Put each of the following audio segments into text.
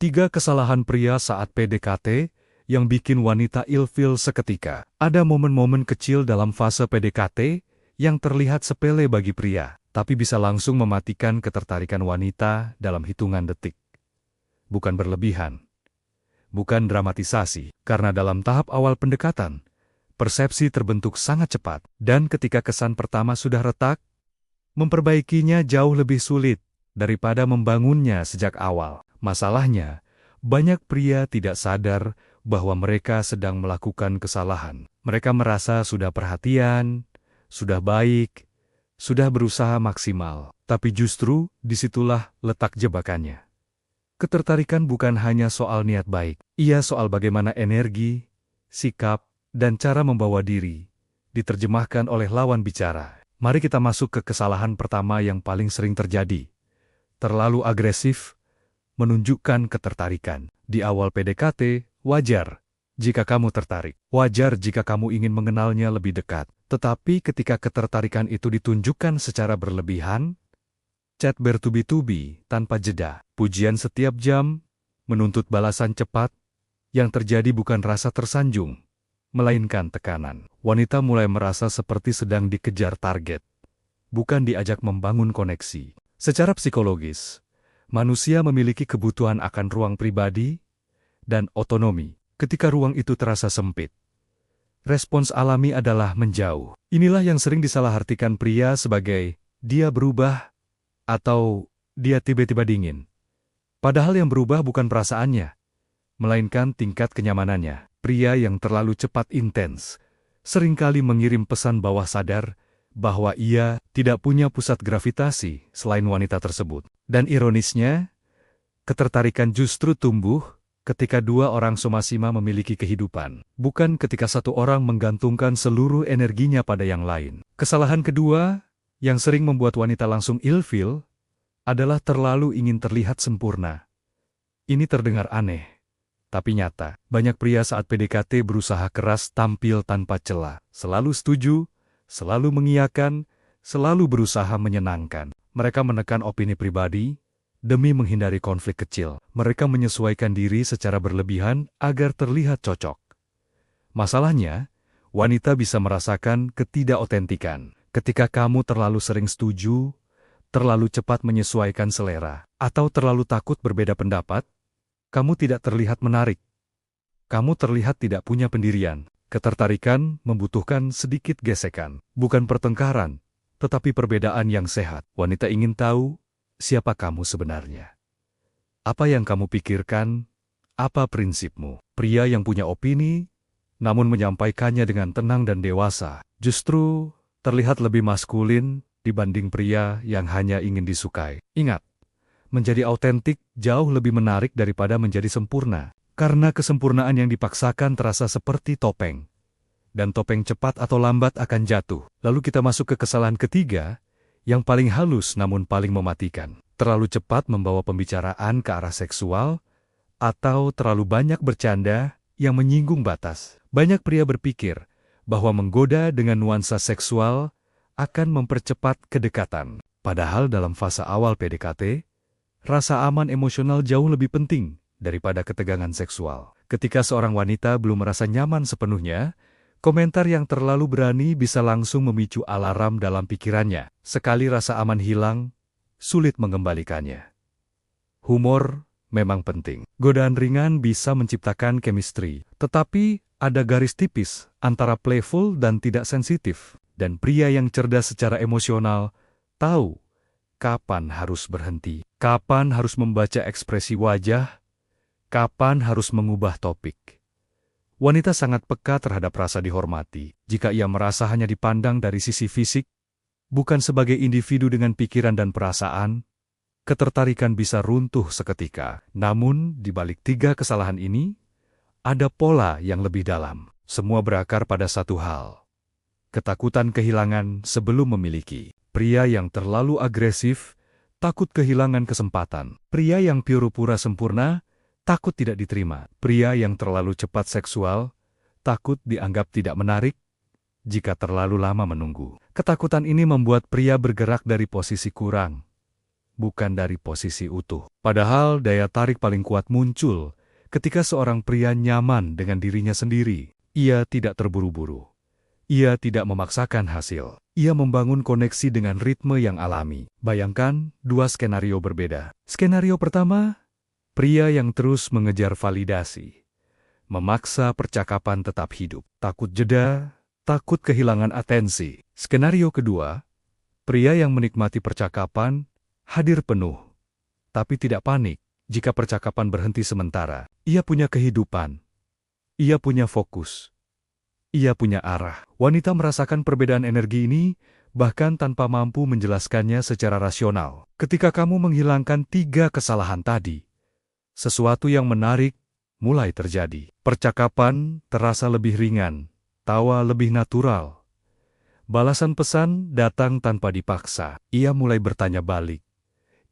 3 kesalahan pria saat PDKT yang bikin wanita ilfil seketika. Ada momen-momen kecil dalam fase PDKT yang terlihat sepele bagi pria, tapi bisa langsung mematikan ketertarikan wanita dalam hitungan detik. Bukan berlebihan, bukan dramatisasi, karena dalam tahap awal pendekatan, persepsi terbentuk sangat cepat, dan ketika kesan pertama sudah retak, memperbaikinya jauh lebih sulit daripada membangunnya sejak awal. Masalahnya, banyak pria tidak sadar bahwa mereka sedang melakukan kesalahan. Mereka merasa sudah perhatian, sudah baik, sudah berusaha maksimal. Tapi justru disitulah letak jebakannya. Ketertarikan bukan hanya soal niat baik. Ia soal bagaimana energi, sikap, dan cara membawa diri diterjemahkan oleh lawan bicara. Mari kita masuk ke kesalahan pertama yang paling sering terjadi. Terlalu agresif menunjukkan ketertarikan. Di awal PDKT, wajar jika kamu tertarik. Wajar jika kamu ingin mengenalnya lebih dekat. Tetapi ketika ketertarikan itu ditunjukkan secara berlebihan, chat bertubi-tubi tanpa jeda, pujian setiap jam, menuntut balasan cepat, yang terjadi bukan rasa tersanjung, melainkan tekanan. Wanita mulai merasa seperti sedang dikejar target, bukan diajak membangun koneksi. Secara psikologis, manusia memiliki kebutuhan akan ruang pribadi dan otonomi. Ketika ruang itu terasa sempit, respons alami adalah menjauh. Inilah yang sering disalahartikan pria sebagai dia berubah atau dia tiba-tiba dingin. Padahal yang berubah bukan perasaannya, melainkan tingkat kenyamanannya. Pria yang terlalu cepat intens seringkali mengirim pesan bawah sadar bahwa ia tidak punya pusat gravitasi selain wanita tersebut. Dan ironisnya, ketertarikan justru tumbuh ketika dua orang somasima memiliki kehidupan, bukan ketika satu orang menggantungkan seluruh energinya pada yang lain. Kesalahan kedua yang sering membuat wanita langsung ilfil adalah terlalu ingin terlihat sempurna. Ini terdengar aneh, tapi nyata. Banyak pria saat PDKT berusaha keras tampil tanpa celah, selalu setuju, selalu mengiyakan, selalu berusaha menyenangkan. Mereka menekan opini pribadi demi menghindari konflik kecil. Mereka menyesuaikan diri secara berlebihan agar terlihat cocok. Masalahnya, wanita bisa merasakan ketidakotentikan. Ketika kamu terlalu sering setuju, terlalu cepat menyesuaikan selera, atau terlalu takut berbeda pendapat, kamu tidak terlihat menarik. Kamu terlihat tidak punya pendirian. Ketertarikan membutuhkan sedikit gesekan, bukan pertengkaran, tetapi perbedaan yang sehat. Wanita ingin tahu siapa kamu sebenarnya. Apa yang kamu pikirkan? Apa prinsipmu? Pria yang punya opini, namun menyampaikannya dengan tenang dan dewasa, justru terlihat lebih maskulin dibanding pria yang hanya ingin disukai. Ingat, menjadi autentik jauh lebih menarik daripada menjadi sempurna. Karena kesempurnaan yang dipaksakan terasa seperti topeng. Dan topeng cepat atau lambat akan jatuh. Lalu kita masuk ke kesalahan ketiga, yang paling halus namun paling mematikan. Terlalu cepat membawa pembicaraan ke arah seksual, atau terlalu banyak bercanda yang menyinggung batas. Banyak pria berpikir bahwa menggoda dengan nuansa seksual akan mempercepat kedekatan. Padahal dalam fase awal PDKT, rasa aman emosional jauh lebih penting daripada ketegangan seksual. Ketika seorang wanita belum merasa nyaman sepenuhnya, komentar yang terlalu berani bisa langsung memicu alarm dalam pikirannya. Sekali rasa aman hilang, sulit mengembalikannya. Humor memang penting. Godaan ringan bisa menciptakan chemistry, tetapi ada garis tipis antara playful dan tidak sensitif. Dan pria yang cerdas secara emosional tahu kapan harus berhenti, kapan harus membaca ekspresi wajah, kapan harus mengubah topik. Wanita sangat peka terhadap rasa dihormati. Jika ia merasa hanya dipandang dari sisi fisik, bukan sebagai individu dengan pikiran dan perasaan, ketertarikan bisa runtuh seketika. Namun, di balik 3 kesalahan ini, ada pola yang lebih dalam. Semua berakar pada satu hal: ketakutan kehilangan sebelum memiliki. Pria yang terlalu agresif takut kehilangan kesempatan. Pria yang pura-pura sempurna takut tidak diterima. Pria yang terlalu cepat seksual takut dianggap tidak menarik jika terlalu lama menunggu. Ketakutan ini membuat pria bergerak dari posisi kurang bukan dari posisi utuh. Padahal daya tarik paling kuat muncul ketika seorang pria nyaman dengan dirinya sendiri. Ia tidak terburu-buru. Ia tidak memaksakan hasil. Ia membangun koneksi dengan ritme yang alami. Bayangkan dua skenario berbeda. Skenario pertama, pria yang terus mengejar validasi. Memaksa percakapan tetap hidup. Takut jeda, takut kehilangan atensi. Skenario kedua, pria yang menikmati percakapan, hadir penuh, tapi tidak panik jika percakapan berhenti sementara. Ia punya kehidupan. Ia punya fokus. Ia punya arah. Wanita merasakan perbedaan energi ini bahkan tanpa mampu menjelaskannya secara rasional. Ketika kamu menghilangkan 3 kesalahan tadi, sesuatu yang menarik mulai terjadi. Percakapan terasa lebih ringan, tawa lebih natural. Balasan pesan datang tanpa dipaksa. Ia mulai bertanya balik.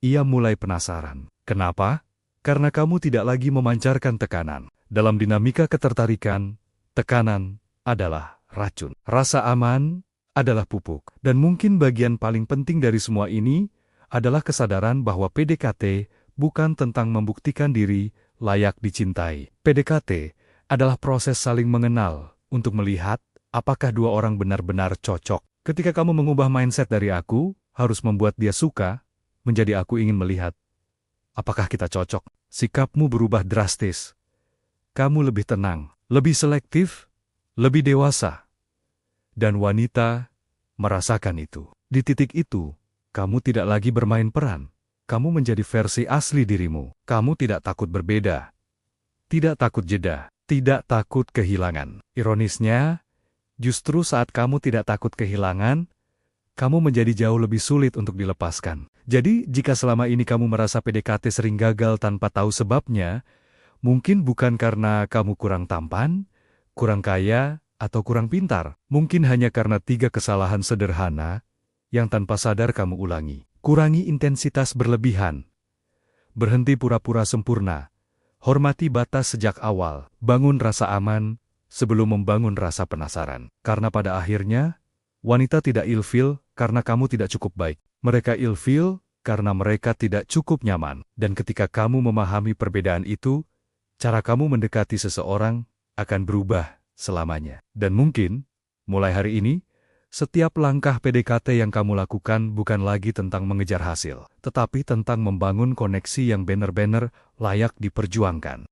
Ia mulai penasaran. Kenapa? Karena kamu tidak lagi memancarkan tekanan. Dalam dinamika ketertarikan, tekanan adalah racun. Rasa aman adalah pupuk. Dan mungkin bagian paling penting dari semua ini adalah kesadaran bahwa PDKT bukan tentang membuktikan diri layak dicintai. PDKT adalah proses saling mengenal untuk melihat apakah dua orang benar-benar cocok. Ketika kamu mengubah mindset dari aku harus membuat dia suka, menjadi aku ingin melihat apakah kita cocok. Sikapmu berubah drastis. Kamu lebih tenang, lebih selektif, lebih dewasa. Dan wanita merasakan itu. Di titik itu, kamu tidak lagi bermain peran. Kamu menjadi versi asli dirimu. Kamu tidak takut berbeda. Tidak takut jeda. Tidak takut kehilangan. Ironisnya, justru saat kamu tidak takut kehilangan, kamu menjadi jauh lebih sulit untuk dilepaskan. Jadi, jika selama ini kamu merasa PDKT sering gagal tanpa tahu sebabnya, mungkin bukan karena kamu kurang tampan, kurang kaya, atau kurang pintar. Mungkin hanya karena 3 kesalahan sederhana yang tanpa sadar kamu ulangi. Kurangi intensitas berlebihan. Berhenti pura-pura sempurna. Hormati batas sejak awal. Bangun rasa aman sebelum membangun rasa penasaran. Karena pada akhirnya, wanita tidak ilfil karena kamu tidak cukup baik. Mereka ilfil karena mereka tidak cukup nyaman. Dan ketika kamu memahami perbedaan itu, cara kamu mendekati seseorang akan berubah selamanya. Dan mungkin, mulai hari ini, setiap langkah PDKT yang kamu lakukan bukan lagi tentang mengejar hasil, tetapi tentang membangun koneksi yang benar-benar layak diperjuangkan.